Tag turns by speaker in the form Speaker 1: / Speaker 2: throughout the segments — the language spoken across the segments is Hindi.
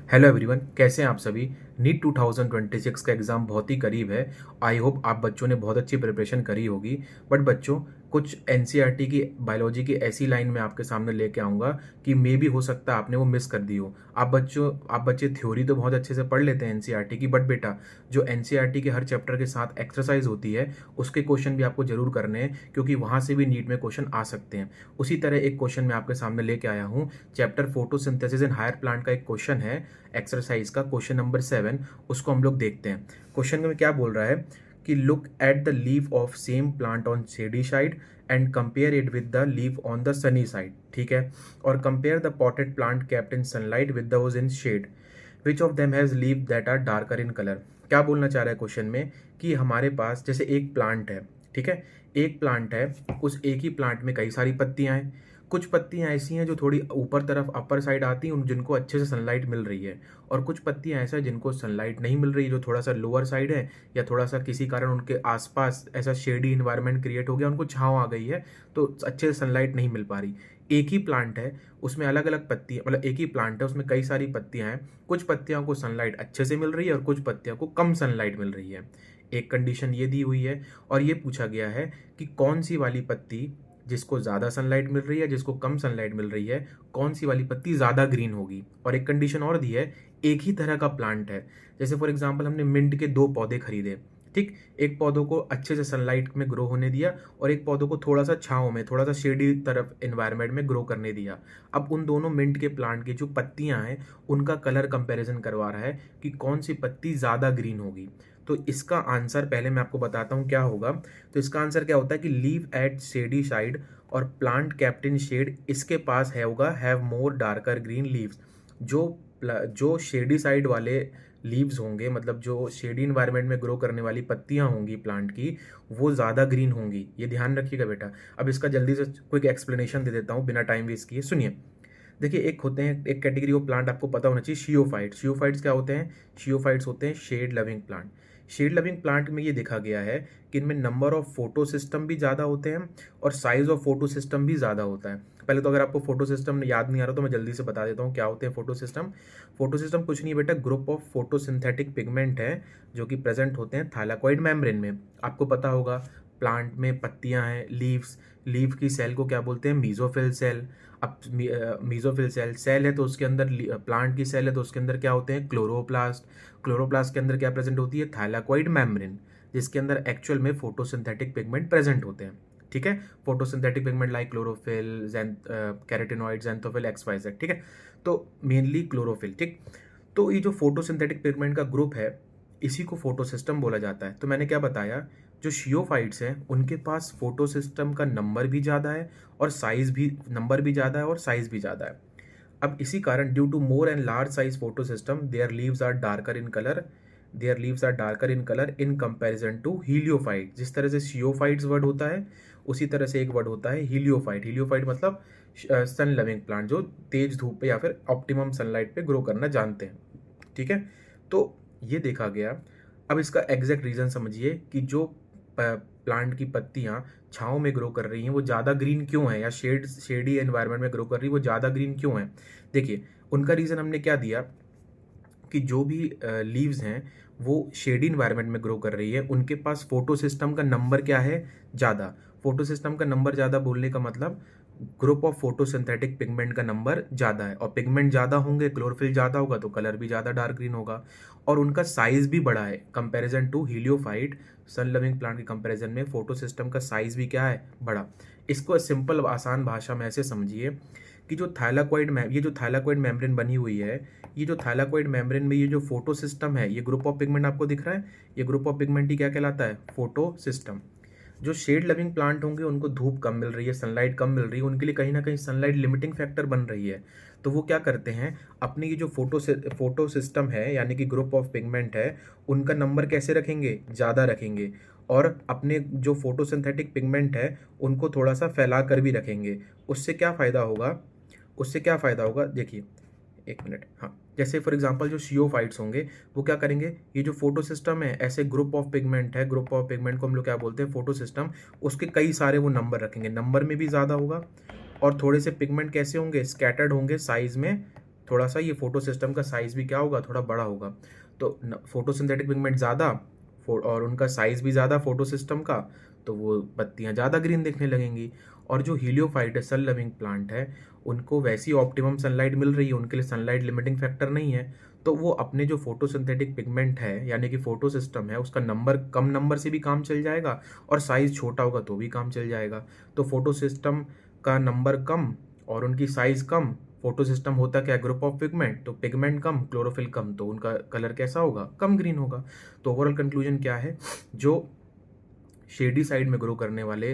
Speaker 1: हेलो एवरीवन, कैसे हैं आप सभी। नीट 2026 का एग्ज़ाम बहुत ही करीब है। आई होप आप बच्चों ने बहुत अच्छी प्रिपरेशन करी होगी। बट बच्चों, कुछ एनसीईआरटी की बायोलॉजी की ऐसी लाइन मैं आपके सामने लेके आऊँगा कि मे भी हो सकता है आपने वो मिस कर दी हो। आप बच्चे थ्योरी तो बहुत अच्छे से पढ़ लेते हैं एनसीईआरटी की, बट बेटा जो एनसीईआरटी के हर चैप्टर के साथ एक्सरसाइज होती है उसके क्वेश्चन भी आपको जरूर करने हैं, क्योंकि वहाँ से भी नीट में क्वेश्चन आ सकते हैं। उसी तरह एक क्वेश्चन मैं आपके सामने लेके आया हूँ। Chapter photosynthesis in higher plant का एक क्वेश्चन है, एक्सरसाइज का क्वेश्चन नंबर 7। उसको हम लोग देखते हैं। क्वेश्चन में क्या बोल रहा है कि look at the leaf of same plant on shady side and compare it with the leaf on the sunny side. ठीक है। और compare the potted plant kept in sunlight with those in shade, which of them has leaf that are darker in colour. क्या बोलना चाह रहा है क्वेश्चन में कि हमारे पास जैसे एक प्लांट है, ठीक है, एक प्लांट है, उस एक ही प्लांट में कई सारी पत्तियां हैं। कुछ पत्तियां ऐसी हैं जो थोड़ी ऊपर तरफ अपर साइड आती हैं, जिनको अच्छे से सनलाइट मिल रही है, और कुछ पत्तियां ऐसा है जिनको सनलाइट नहीं मिल रही, जो थोड़ा सा लोअर साइड है, या थोड़ा सा किसी कारण उनके आसपास ऐसा शेडी इन्वायरमेंट क्रिएट हो गया, उनको छांव आ गई है, तो अच्छे से सनलाइट नहीं मिल पा रही। एक ही प्लांट है, उसमें अलग अलग पत्तियां, मतलब एक ही प्लांट है, उसमें कई सारी पत्तियां हैं। कुछ पत्तियों को सनलाइट अच्छे से मिल रही है और कुछ पत्तियों को कम सनलाइट मिल रही है। एक कंडीशन ये दी हुई है, और ये पूछा गया है कि कौन सी वाली पत्ती जिसको ज़्यादा सनलाइट मिल रही है, जिसको कम सनलाइट मिल रही है, कौन सी वाली पत्ती ज़्यादा ग्रीन होगी। और एक कंडीशन और दी है, एक ही तरह का प्लांट है, जैसे फॉर एग्जांपल हमने मिंट के 2 पौधे खरीदे, ठीक, एक पौधों को अच्छे से सनलाइट में ग्रो होने दिया और एक पौधों को थोड़ा सा छांव में, थोड़ा सा शेडी तरफ एनवायरनमेंट में ग्रो करने दिया। अब उन दोनों मिंट के प्लांट की जो पत्तियां हैं उनका कलर कंपैरिजन करवा रहा है कि कौन सी पत्ती ज़्यादा ग्रीन होगी। तो इसका आंसर पहले मैं आपको बताता हूँ क्या होगा। तो इसका आंसर क्या होता है कि लीव एट शेडी साइड और प्लांट केप्ट इन शेड, इसके पास है होगा have more darker green leaves. जो शेडी साइड वाले लीव्स होंगे, मतलब जो शेडी इन्वायरमेंट में ग्रो करने वाली पत्तियां होंगी प्लांट की, वो ज़्यादा ग्रीन होंगी। ये ध्यान रखिएगा बेटा। अब इसका जल्दी से क्विक एक्सप्लेनेशन दे देता हूँ बिना टाइम वेस्ट किए, सुनिए। देखिए, एक होते हैं, एक कैटेगरी ऑफ प्लांट आपको पता होना चाहिए, शियोफाइट्स। शियोफाइट्स क्या होते हैं? शियोफाइट्स होते हैं shade loving plant. Shade loving plant में ये देखा गया है कि इनमें नंबर ऑफ फोटो सिस्टम भी ज़्यादा होते हैं और साइज ऑफ फोटो सिस्टम भी ज़्यादा होता है। पहले तो अगर आपको फोटो सिस्टम याद नहीं आ रहा तो मैं जल्दी से बता देता हूँ क्या होते हैं फोटो सिस्टम। फोटो सिस्टम कुछ नहीं बेटा, ग्रुप ऑफ फोटोसिंथेटिक पिगमेंट है जो कि प्रेजेंट होते हैं थाइलाकोइड मेम्ब्रेन में। आपको पता होगा प्लांट में पत्तियां हैं, लीव्स, लीव की सेल को क्या बोलते हैं? Mesophyll cell. अब मीजोफिल सेल है तो उसके अंदर, प्लांट की सेल है तो उसके अंदर क्या होते हैं? क्लोरोप्लास्ट। क्लोरोप्लास्ट के अंदर क्या प्रेजेंट होती है? थाइलाकोइड मेम्ब्रेन, जिसके अंदर एक्चुअल में फोटोसिंथेटिक पिगमेंट प्रेजेंट होते हैं। ठीक है, photosynthetic pigment like chlorophyll, carotenoid, xanthophyll, X Y Z. ठीक है, तो मेनली क्लोरोफिल। ठीक, तो ये जो फोटोसिंथेटिक पिगमेंट का ग्रुप है, इसी को फोटोसिस्टम बोला जाता है। तो मैंने क्या बताया, जो शियोफाइट्स हैं उनके पास फोटोसिस्टम का नंबर भी ज़्यादा है और साइज भी, नंबर भी ज़्यादा है और साइज भी ज़्यादा है। अब इसी कारण due to more and large size photosystem their leaves are darker in colour, in comparison to heliophyte. जिस तरह से शियोफाइट्स वर्ड होता है, उसी तरह से एक वर्ड होता है हीलियोफाइट। हीलियोफाइट मतलब सन लविंग प्लांट, जो तेज धूप पे या फिर ऑप्टिमम सनलाइट पे ग्रो करना जानते हैं। ठीक है, तो ये देखा गया। अब इसका एग्जैक्ट रीज़न समझिए कि जो प्लांट की पत्तियां छाँव में ग्रो कर रही हैं वो ज़्यादा ग्रीन क्यों है, या शेडी एनवायरनमेंट में ग्रो कर रही है वो ज़्यादा ग्रीन क्यों है। देखिए, उनका रीज़न हमने क्या दिया कि जो भी लीव्स हैं वो शेडी इन्वायरमेंट में ग्रो कर रही है, उनके पास फोटो सिस्टम का नंबर क्या है? ज़्यादा। फोटो सिस्टम का नंबर ज़्यादा बोलने का मतलब ग्रुप ऑफ फोटोसिंथेटिक पिगमेंट का नंबर ज़्यादा है, और पिगमेंट ज़्यादा होंगे, क्लोरोफिल ज़्यादा होगा तो कलर भी ज़्यादा डार्क ग्रीन होगा। और उनका साइज भी बड़ा है comparison to heliophyte. Sun loving plant के कंपैरिजन में फोटो सिस्टम का साइज भी क्या है? बड़ा। इसको सिंपल आसान भाषा में ऐसे समझिए कि ये जो थाइलाकोइड मेम्ब्रेन बनी हुई है, ये जो थाइलाकोइड मेम्ब्रेन में ये जो फोटो सिस्टम है, ये ग्रुप ऑफ पिगमेंट आपको दिख रहा है, ये ग्रुप ऑफ पिगमेंट ही क्या कहलाता है? Photo system. जो शेड लविंग प्लांट होंगे उनको धूप कम मिल रही है, सनलाइट कम मिल रही है, उनके लिए कहीं ना कहीं सनलाइट लिमिटिंग फैक्टर बन रही है। तो वो क्या करते हैं, अपने ये जो फोटो सिस्टम है यानी कि ग्रुप ऑफ पिगमेंट है, उनका नंबर कैसे रखेंगे? ज़्यादा रखेंगे। और अपने जो फोटोसिंथेटिक पिगमेंट है उनको थोड़ा सा फैला कर भी रखेंगे। उससे क्या फ़ायदा होगा? उससे क्या फ़ायदा होगा, देखिए, एक मिनट, हाँ, जैसे फॉर एग्जांपल जो शियोफाइट्स होंगे वो क्या करेंगे, ये जो फोटो सिस्टम है, ऐसे ग्रुप ऑफ पिगमेंट है, ग्रुप ऑफ पिगमेंट को हम लोग क्या बोलते हैं? Photo system. उसके कई सारे वो नंबर रखेंगे, नंबर में भी ज़्यादा होगा, और थोड़े से पिगमेंट कैसे होंगे? स्कैटर्ड होंगे, साइज में थोड़ा सा ये फोटो सिस्टम का साइज़ भी क्या होगा, थोड़ा बड़ा होगा। तो फोटोसिंथेटिक पिगमेंट ज़्यादा और उनका साइज़ भी ज़्यादा फोटो सिस्टम का, तो वो पत्तियाँ ज़्यादा ग्रीन दिखने लगेंगी। और जो हीलियोफाइट है, सन लविंग प्लांट है, उनको वैसी ऑप्टिमम सनलाइट मिल रही है, उनके लिए सनलाइट लिमिटिंग फैक्टर नहीं है, तो वो अपने जो फोटोसिंथेटिक पिगमेंट है यानी कि फोटो सिस्टम है, उसका नंबर कम नंबर से भी काम चल जाएगा और साइज़ छोटा होगा तो भी काम चल जाएगा। तो फोटो सिस्टम का नंबर कम और उनकी साइज़ कम, फोटो सिस्टम होता क्या, ग्रुप ऑफ पिगमेंट, तो पिगमेंट कम, क्लोरोफिल कम, तो उनका कलर कैसा होगा, कम ग्रीन होगा। तो ओवरऑल कंक्लूजन क्या है, जो शेडी साइड में ग्रो करने वाले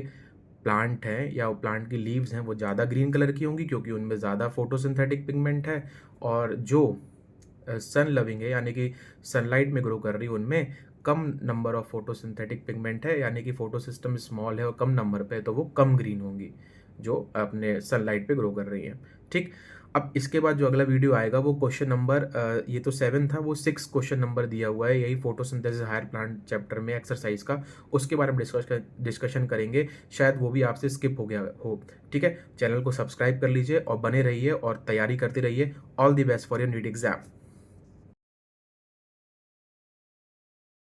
Speaker 1: प्लांट हैं या प्लांट की लीव्स हैं, वो ज़्यादा ग्रीन कलर की होंगी क्योंकि उनमें ज़्यादा फोटोसिंथेटिक पिगमेंट है। और जो सन लविंग है यानी कि सनलाइट में ग्रो कर रही है, उनमें कम नंबर ऑफ फोटोसिंथेटिक पिगमेंट है यानी कि फोटो सिस्टम स्मॉल है और कम नंबर पे है, तो वो कम ग्रीन होंगी जो अपने सनलाइट पे ग्रो कर रही हैं। ठीक, अब इसके बाद जो अगला वीडियो आएगा वो क्वेश्चन नंबर ये तो 7 था, वो 6 क्वेश्चन नंबर दिया हुआ है यही फोटोसिंथेसिस हायर प्लांट चैप्टर में एक्सरसाइज का, उसके बारे में डिस्कशन करेंगे। शायद वो भी आपसे स्किप हो गया हो। ठीक है, चैनल को सब्सक्राइब कर लीजिए और बने रहिए और तैयारी करते रहिए। All the best for your NEET exam.